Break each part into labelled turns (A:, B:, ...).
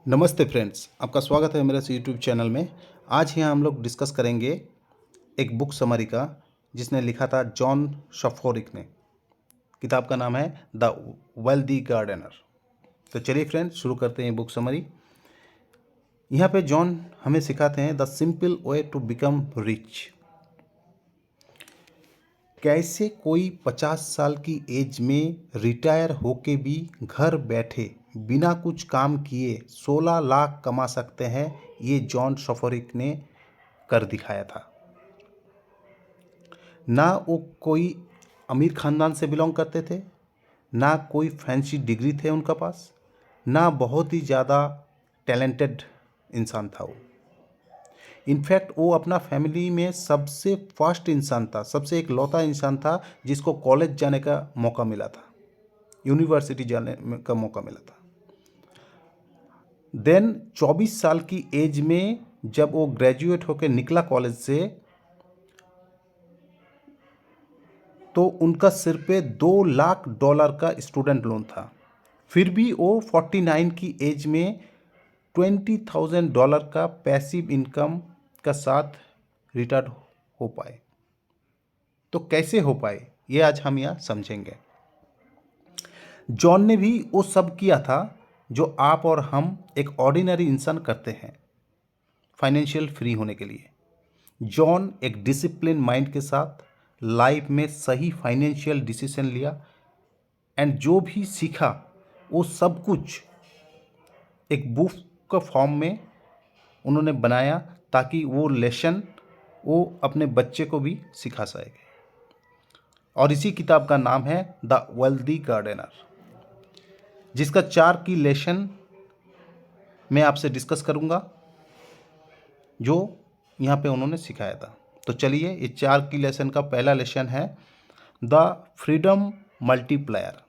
A: नमस्ते फ्रेंड्स, आपका स्वागत है मेरे यूट्यूब चैनल में। आज यहाँ हम लोग डिस्कस करेंगे एक बुक समरी का, जिसने लिखा था जॉन शफोरिक ने। किताब का नाम है द वेल्दी गार्डनर। तो चलिए फ्रेंड्स, शुरू करते हैं बुक समरी। यहाँ पे जॉन हमें सिखाते हैं the simple way to become rich. कैसे कोई 50 साल की एज में रिटायर होके भी घर बैठे बिना कुछ काम किए 16 लाख कमा सकते हैं, ये जॉन शफोरिक ने कर दिखाया था। ना वो कोई अमीर खानदान से बिलोंग करते थे, ना कोई फैंसी डिग्री थे उनका पास, ना बहुत ही ज़्यादा टैलेंटेड इंसान था वो। इनफैक्ट वो अपना फैमिली में सबसे फर्स्ट इंसान था, सबसे इकलौता इंसान था जिसको कॉलेज जाने का मौका मिला था, यूनिवर्सिटी जाने का मौका मिला था। देन 24 साल की एज में जब वो ग्रेजुएट होकर निकला कॉलेज से, तो उनका सिर पे $2 लाख का स्टूडेंट लोन था। फिर भी वो 49 की एज में $20,000 का पैसिव इनकम का साथ रिटायर्ड हो पाए। तो कैसे हो पाए, ये आज हम यहाँ समझेंगे। जॉन ने भी वो सब किया था जो आप और हम एक ऑर्डिनरी इंसान करते हैं फाइनेंशियल फ्री होने के लिए। जॉन एक डिसिप्लिन माइंड के साथ लाइफ में सही फाइनेंशियल डिसीजन लिया, एंड जो भी सीखा वो सब कुछ एक बुक का फॉर्म में उन्होंने बनाया, ताकि वो लेसन वो अपने बच्चे को भी सिखा सके। और इसी किताब का नाम है द वेल्दी गार्डनर, जिसका 4 की लेसन मैं आपसे डिस्कस करूंगा जो यहाँ पे उन्होंने सिखाया था। तो चलिए, इस 4 की लेसन का पहला लेसन है द फ्रीडम मल्टीप्लायर।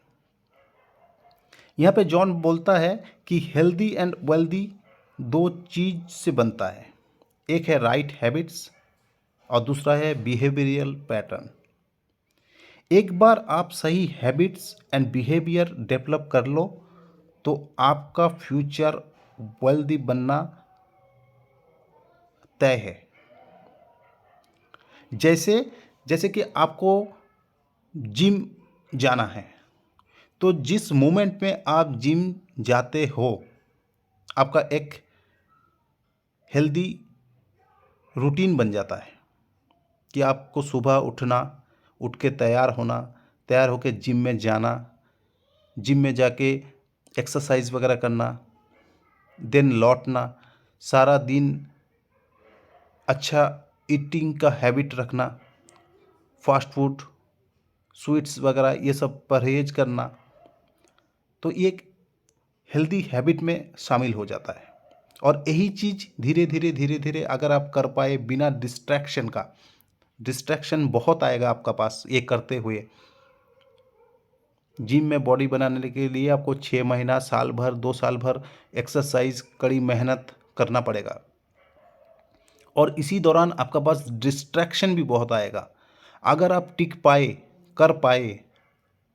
A: यहाँ पे जॉन बोलता है कि हेल्दी एंड वेल्दी 2 चीज से बनता है। एक है राइट हैबिट्स और दूसरा है बिहेवियरल पैटर्न। एक बार आप सही हैबिट्स एंड बिहेवियर डेवलप कर लो तो आपका फ्यूचर वेल्दी बनना तय है। जैसे जैसे कि आपको जिम जाना है, तो जिस मोमेंट में आप जिम जाते हो, आपका एक हेल्दी रूटीन बन जाता है कि आपको सुबह उठना, उठ के तैयार होना, तैयार होके जिम में जाना, जिम में जाके एक्सरसाइज वगैरह करना, देन लौटना, सारा दिन अच्छा ईटिंग का हैबिट रखना, फास्ट फूड, स्वीट्स वगैरह ये सब परहेज करना। तो ये एक हेल्दी हैबिट में शामिल हो जाता है। और यही चीज़ धीरे धीरे अगर आप कर पाए बिना डिस्ट्रैक्शन का, डिस्ट्रैक्शन बहुत आएगा आपका पास ये करते हुए। जिम में बॉडी बनाने के लिए आपको 6 महीना, साल भर, 2 साल भर एक्सरसाइज, कड़ी मेहनत करना पड़ेगा, और इसी दौरान आपका पास डिस्ट्रैक्शन भी बहुत आएगा। अगर आप टिक पाए, कर पाए,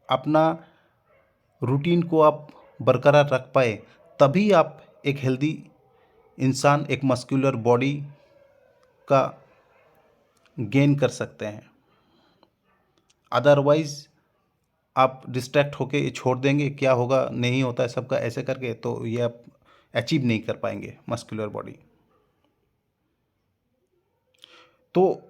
A: अपना रूटीन को आप बरकरार रख पाए, तभी आप एक हेल्दी इंसान, एक मस्कुलर बॉडी का गेन कर सकते हैं। अदरवाइज आप डिस्ट्रैक्ट होके ये छोड़ देंगे, क्या होगा, नहीं होता है सबका ऐसे करके, तो ये आप अचीव नहीं कर पाएंगे मस्कुलर बॉडी। तो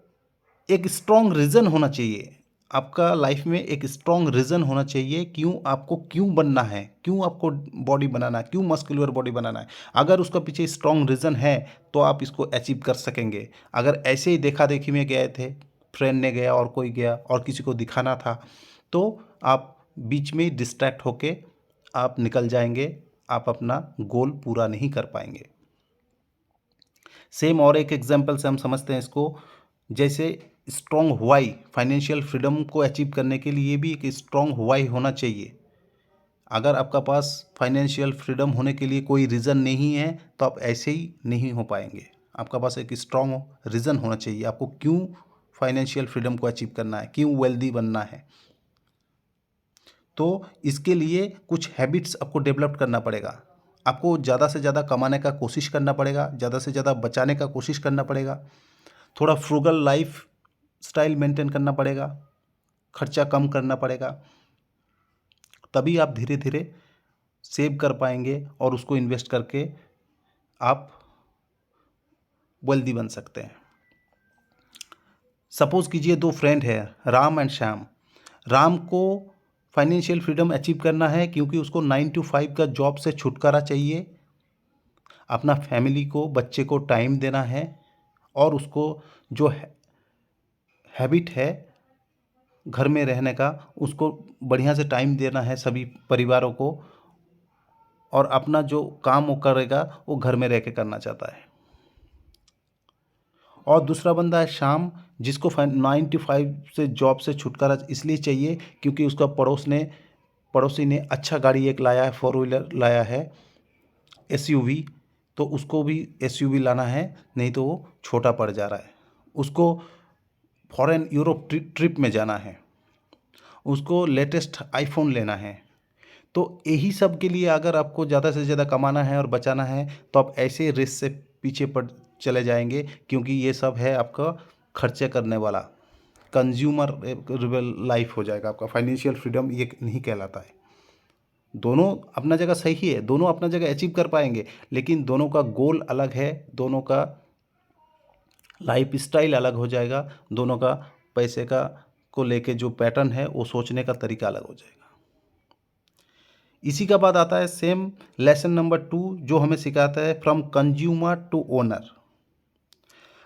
A: एक स्ट्रॉन्ग रीज़न होना चाहिए आपका लाइफ में, एक स्ट्रॉन्ग रीज़न होना चाहिए क्यों बनना है, क्यों आपको बॉडी बनाना है, क्यों मस्कुलर बॉडी बनाना है। अगर उसका पीछे स्ट्रॉन्ग रीज़न है तो आप इसको अचीव कर सकेंगे। अगर ऐसे ही देखा देखी में गए थे, फ्रेंड ने गया और कोई गया और किसी को दिखाना था, तो आप बीच में डिस्ट्रैक्ट होके आप निकल जाएंगे, आप अपना गोल पूरा नहीं कर पाएंगे। सेम और एक एग्जाम्पल से हम समझते हैं इसको। जैसे स्ट्रॉन्ग व्हाई, फाइनेंशियल फ्रीडम को अचीव करने के लिए भी एक स्ट्रॉन्ग व्हाई होना चाहिए। अगर आपका पास फाइनेंशियल फ्रीडम होने के लिए कोई रीज़न नहीं है, तो आप ऐसे ही नहीं हो पाएंगे। आपका पास एक स्ट्रॉन्ग रीज़न होना चाहिए, आपको क्यों फाइनेंशियल फ्रीडम को अचीव करना है, क्यों वेल्दी बनना है। तो इसके लिए कुछ हैबिट्स आपको डेवलप करना पड़ेगा। आपको ज़्यादा से ज़्यादा कमाने का कोशिश करना पड़ेगा, ज़्यादा से ज़्यादा बचाने का कोशिश करना पड़ेगा, थोड़ा फ्रूगल लाइफ स्टाइल मेंटेन करना पड़ेगा, खर्चा कम करना पड़ेगा, तभी आप धीरे धीरे सेव कर पाएंगे और उसको इन्वेस्ट करके आप वेल्दी बन सकते हैं। सपोज कीजिए दो फ्रेंड है, राम एंड श्याम। राम को फाइनेंशियल फ्रीडम अचीव करना है क्योंकि उसको 9 to 5 का जॉब से छुटकारा चाहिए, अपना फैमिली को, बच्चे को टाइम देना है और उसको जो हैबिट है घर में रहने का उसको बढ़िया से टाइम देना है सभी परिवारों को, और अपना जो काम वो करेगा वो घर में रह के करना चाहता है। और दूसरा बंदा है श्याम, जिसको 9 to 5 से जॉब से छुटकारा इसलिए चाहिए क्योंकि उसका पड़ोसी ने अच्छा गाड़ी एक लाया है, 4 व्हीलर लाया है, एसयूवी, तो उसको भी एसयूवी लाना है, नहीं तो वो छोटा पड़ जा रहा है। उसको फॉरेन यूरोप ट्रिप में जाना है, उसको लेटेस्ट आईफोन लेना है। तो यही सब के लिए अगर आपको ज़्यादा से ज़्यादा कमाना है और बचाना है तो आप ऐसे रेस से पीछे पड़ चले जाएंगे, क्योंकि ये सब है आपका खर्चे करने वाला, कंज्यूमर लाइफ हो जाएगा आपका। फाइनेंशियल फ्रीडम ये नहीं कहलाता है। दोनों अपना जगह सही है, दोनों अपना जगह अचीव कर पाएंगे, लेकिन दोनों का गोल अलग है, दोनों का लाइफ स्टाइल अलग हो जाएगा, दोनों का पैसे का को लेके जो पैटर्न है वो सोचने का तरीका अलग हो जाएगा। इसी का बाद आता है सेम लेसन नंबर 2 जो हमें सिखाता है फ्रॉम कंज्यूमर टू ओनर।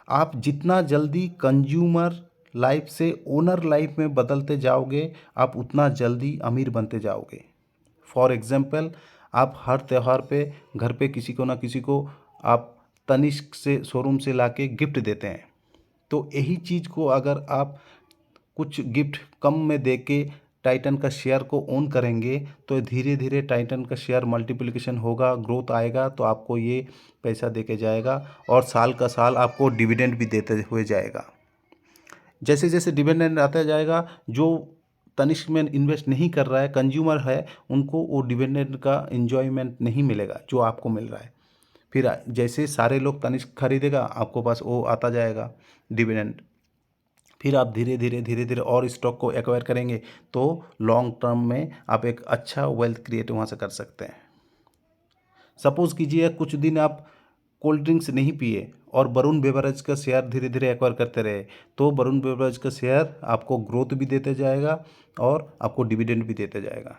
A: आप जितना जल्दी कंज्यूमर लाइफ से ओनर लाइफ में बदलते जाओगे आप उतना जल्दी अमीर बनते जाओगे। फॉर एग्जाम्पल, आप हर त्यौहार पे घर पे किसी को ना किसी को आप तनिष्क से शोरूम से लाके गिफ्ट देते हैं। तो यही चीज़ को अगर आप कुछ गिफ्ट कम में दे के टाइटन का शेयर को ओन करेंगे तो धीरे धीरे टाइटन का शेयर मल्टीप्लिकेशन होगा, ग्रोथ आएगा, तो आपको ये पैसा दे के जाएगा और साल का साल आपको डिविडेंड भी देते हुए जाएगा। जैसे जैसे डिविडेंड आता जाएगा, जो तनिष्क में इन्वेस्ट नहीं कर रहा है, कंज्यूमर है, उनको वो डिविडेंड का एंजॉयमेंट नहीं मिलेगा जो आपको मिल रहा है। फिर जैसे सारे लोग तनिष्क खरीदेगा आपको पास वो आता जाएगा डिविडेंड, फिर आप धीरे धीरे और स्टॉक को एक्वायर करेंगे तो लॉन्ग टर्म में आप एक अच्छा वेल्थ क्रिएट वहाँ से कर सकते हैं। सपोज़ कीजिए कुछ दिन आप कोल्ड ड्रिंक्स नहीं पिए और वरुण बेवरेज का शेयर धीरे धीरे एक्वायर करते रहे, तो वरुण बेवरेज का शेयर आपको ग्रोथ भी देते जाएगा और आपको डिविडेंड भी देते जाएगा।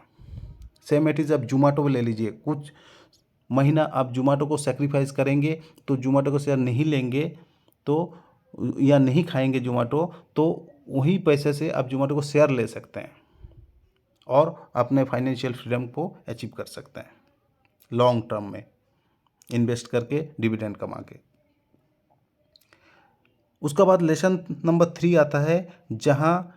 A: सेम इट इज़ आप जोमेटो ले लीजिए, कुछ महीना आप जोमेटो को सेक्रीफाइस करेंगे तो जोमेटो को शेयर नहीं लेंगे तो या नहीं खाएंगे जोमेटो, तो वही पैसे से आप जोमेटो को शेयर ले सकते हैं और अपने फाइनेंशियल फ्रीडम को अचीव कर सकते हैं लॉन्ग टर्म में इन्वेस्ट करके डिविडेंड कमा के। उसका बाद लेसन नंबर 3 आता है, जहाँ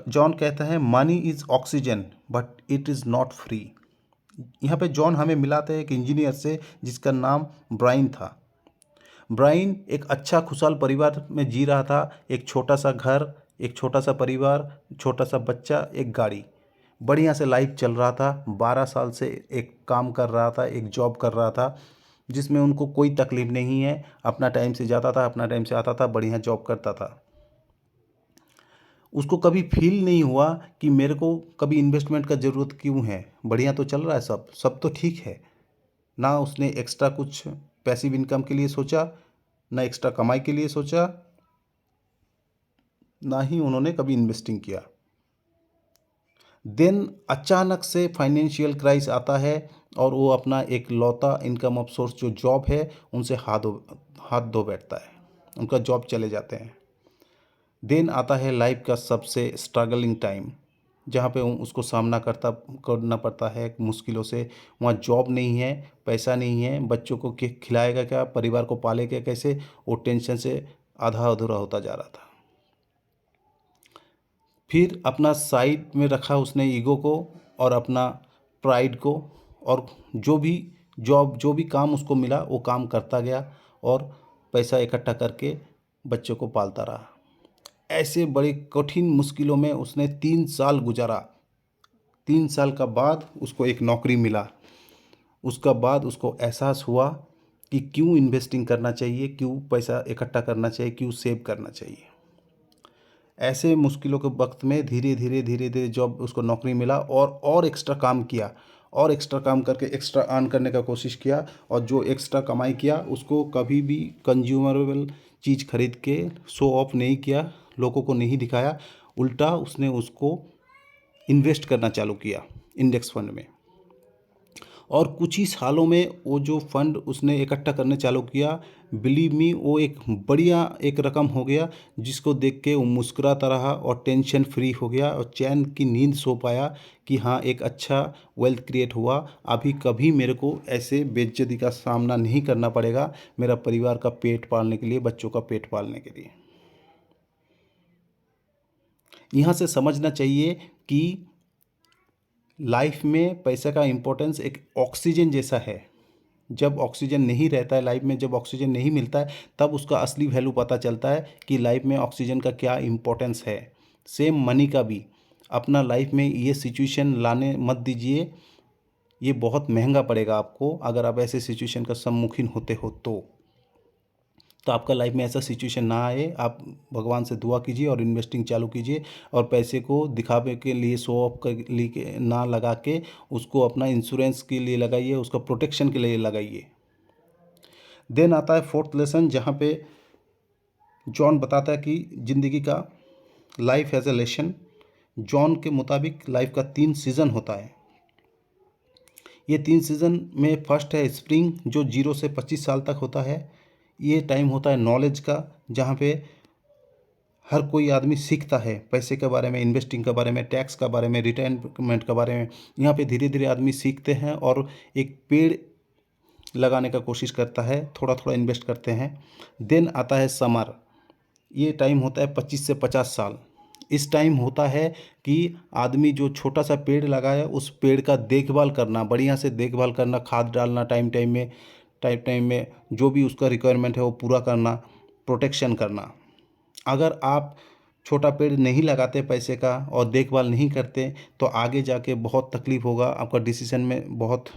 A: जॉन कहता है money is oxygen but it is not free. यहाँ पे जॉन हमें मिलाते हैं एक इंजीनियर से जिसका नाम ब्राइन था। ब्राइन एक अच्छा खुशहाल परिवार में जी रहा था, एक छोटा सा घर, एक छोटा सा परिवार, छोटा सा बच्चा, एक गाड़ी, बढ़िया से लाइफ चल रहा था। 12 साल से एक काम कर रहा था, एक जॉब कर रहा था जिसमें उनको कोई तकलीफ नहीं है, अपना टाइम से जाता था, अपना टाइम से आता था, बढ़िया जॉब करता था। उसको कभी फील नहीं हुआ कि मेरे को कभी इन्वेस्टमेंट का ज़रूरत क्यों है, बढ़िया तो चल रहा है, सब तो ठीक है। ना उसने एक्स्ट्रा कुछ पैसिव इनकम के लिए सोचा, ना एक्स्ट्रा कमाई के लिए सोचा, ना ही उन्होंने कभी इन्वेस्टिंग किया। देन अचानक से फाइनेंशियल क्राइसिस आता है और वो अपना एक लौता इनकम ऑफ सोर्स जो जॉब है उनसे हाथ धो बैठता है, उनका जॉब चले जाते हैं। देन आता है लाइफ का सबसे स्ट्रगलिंग टाइम, जहाँ पे उसको सामना करना पड़ता है मुश्किलों से। वहाँ जॉब नहीं है, पैसा नहीं है, बच्चों को खिलाएगा क्या, परिवार को पालेगा कैसे, वो टेंशन से आधा अधूरा होता जा रहा था। फिर अपना साइड में रखा उसने ईगो को और अपना प्राइड को, और जो भी काम उसको मिला वो काम करता गया और पैसा इकट्ठा करके बच्चों को पालता रहा। ऐसे बड़ी कठिन मुश्किलों में उसने 3 साल गुजारा। 3 साल का बाद उसको एक नौकरी मिला उसका बाद उसको एहसास हुआ कि क्यों इन्वेस्टिंग करना चाहिए, क्यों पैसा इकट्ठा करना चाहिए, क्यों सेव करना चाहिए। ऐसे मुश्किलों के वक्त में धीरे धीरे जब उसको नौकरी मिला और एक्स्ट्रा काम किया, और एक्स्ट्रा काम करके एक्स्ट्रा अर्न करने का कोशिश किया, और जो एक्स्ट्रा कमाई किया उसको कभी भी कंज्यूमरेबल चीज़ खरीद के शो ऑफ नहीं किया, लोगों को नहीं दिखाया। उल्टा उसने उसको इन्वेस्ट करना चालू किया इंडेक्स फंड में। और कुछ ही सालों में वो जो फंड उसने इकट्ठा करने चालू किया, बिलीव मी, वो एक बढ़िया एक रकम हो गया, जिसको देख के वो मुस्कुराता रहा और टेंशन फ्री हो गया और चैन की नींद सो पाया कि हाँ, एक अच्छा वेल्थ क्रिएट हुआ। अभी कभी मेरे को ऐसे बेइज्जती का सामना नहीं करना पड़ेगा, मेरा परिवार का पेट पालने के लिए, बच्चों का पेट पालने के लिए। यहाँ से समझना चाहिए कि लाइफ में पैसे का इम्पोर्टेंस एक ऑक्सीजन जैसा है। जब ऑक्सीजन नहीं रहता है लाइफ में, जब ऑक्सीजन नहीं मिलता है, तब उसका असली वैल्यू पता चलता है कि लाइफ में ऑक्सीजन का क्या इम्पोर्टेंस है। सेम मनी का भी अपना लाइफ में ये सिचुएशन लाने मत दीजिए, ये बहुत महंगा पड़ेगा आपको अगर आप ऐसे सिचुएशन का सम्मुखीन होते हो तो आपका लाइफ में ऐसा सिचुएशन ना आए। आप भगवान से दुआ कीजिए और इन्वेस्टिंग चालू कीजिए, और पैसे को दिखावे के लिए, शो ऑफ के लिए ना लगा के उसको अपना इंश्योरेंस के लिए लगाइए, उसका प्रोटेक्शन के लिए लगाइए। देन आता है फोर्थ लेसन, जहाँ पे जॉन बताता है कि ज़िंदगी का life as a lesson. John के मुताबिक लाइफ का 3 सीज़न होता है। ये 3 सीज़न में फर्स्ट है स्प्रिंग, जो 0 से 25 साल तक होता है। ये टाइम होता है नॉलेज का, जहाँ पे हर कोई आदमी सीखता है पैसे के बारे में, इन्वेस्टिंग के बारे में, टैक्स के बारे में, रिटायरमेंट के बारे में। यहाँ पे धीरे धीरे आदमी सीखते हैं और एक पेड़ लगाने का कोशिश करता है, थोड़ा थोड़ा इन्वेस्ट करते हैं। देन आता है समर। ये टाइम होता है 25 से 50 साल। इस टाइम होता है कि आदमी जो छोटा सा पेड़ लगाया, उस पेड़ का देखभाल करना, बढ़िया से देखभाल करना, खाद डालना टाइम टाइम में जो भी उसका रिक्वायरमेंट है वो पूरा करना, प्रोटेक्शन करना। अगर आप छोटा पेड़ नहीं लगाते पैसे का और देखभाल नहीं करते, तो आगे जाके बहुत तकलीफ होगा, आपका डिसीजन में बहुत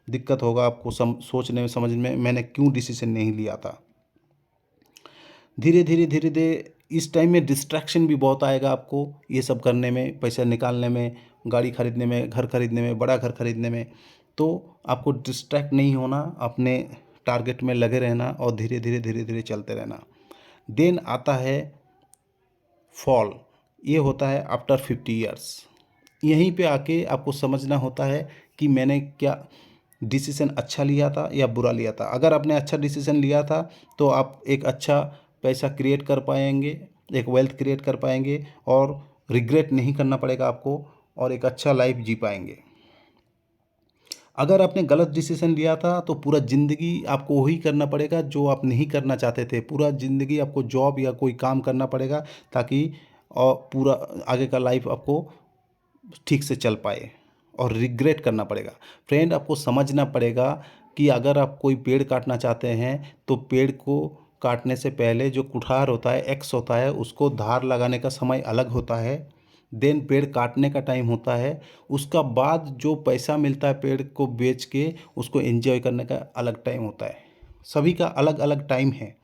A: दिक्कत होगा, आपको सोचने में, समझने में, मैंने क्यों डिसीजन नहीं लिया था। धीरे धीरे इस टाइम में डिस्ट्रैक्शन भी बहुत आएगा आपको, ये सब करने में, पैसा निकालने में, गाड़ी खरीदने में, घर खरीदने में, बड़ा घर खरीदने में। तो आपको डिस्ट्रैक्ट नहीं होना, अपने टारगेट में लगे रहना और धीरे धीरे चलते रहना। देन आता है फॉल। ये होता है आफ्टर 50 ईयर्स। यहीं पे आके आपको समझना होता है कि मैंने क्या डिसीजन अच्छा लिया था या बुरा लिया था। अगर आपने अच्छा डिसीजन लिया था तो आप एक अच्छा पैसा क्रिएट कर पाएंगे, एक वेल्थ क्रिएट कर पाएंगे, और रिग्रेट नहीं करना पड़ेगा आपको, और एक अच्छा लाइफ जी पाएंगे। अगर आपने गलत डिसीजन लिया था तो पूरा ज़िंदगी आपको वही करना पड़ेगा जो आप नहीं करना चाहते थे। पूरा ज़िंदगी आपको जॉब या कोई काम करना पड़ेगा, ताकि और पूरा आगे का लाइफ आपको ठीक से चल पाए, और रिग्रेट करना पड़ेगा। फ्रेंड, आपको समझना पड़ेगा कि अगर आप कोई पेड़ काटना चाहते हैं तो पेड़ को काटने से पहले जो कुठार होता है, एक्स होता है, उसको धार लगाने का समय अलग होता है। देन पेड़ काटने का टाइम होता है। उसका बाद जो पैसा मिलता है पेड़ को बेच के, उसको एंजॉय करने का अलग टाइम होता है। सभी का अलग अलग टाइम है,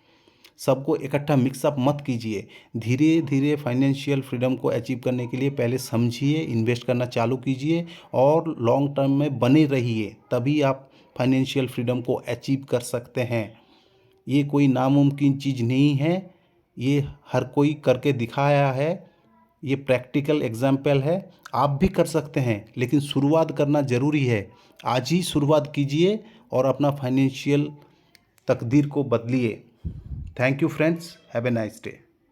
A: सबको इकट्ठा मिक्सअप मत कीजिए। धीरे धीरे फाइनेंशियल फ्रीडम को अचीव करने के लिए पहले समझिए, इन्वेस्ट करना चालू कीजिए और लॉन्ग टर्म में बने रहिए, तभी आप फाइनेंशियल फ्रीडम को अचीव कर सकते हैं। ये कोई नामुमकिन चीज़ नहीं है, ये हर कोई करके दिखाया है, ये प्रैक्टिकल एग्जाम्पल है। आप भी कर सकते हैं, लेकिन शुरुआत करना ज़रूरी है। आज ही शुरुआत कीजिए और अपना फाइनेंशियल तकदीर को बदलिए। Thank you friends, have a nice day.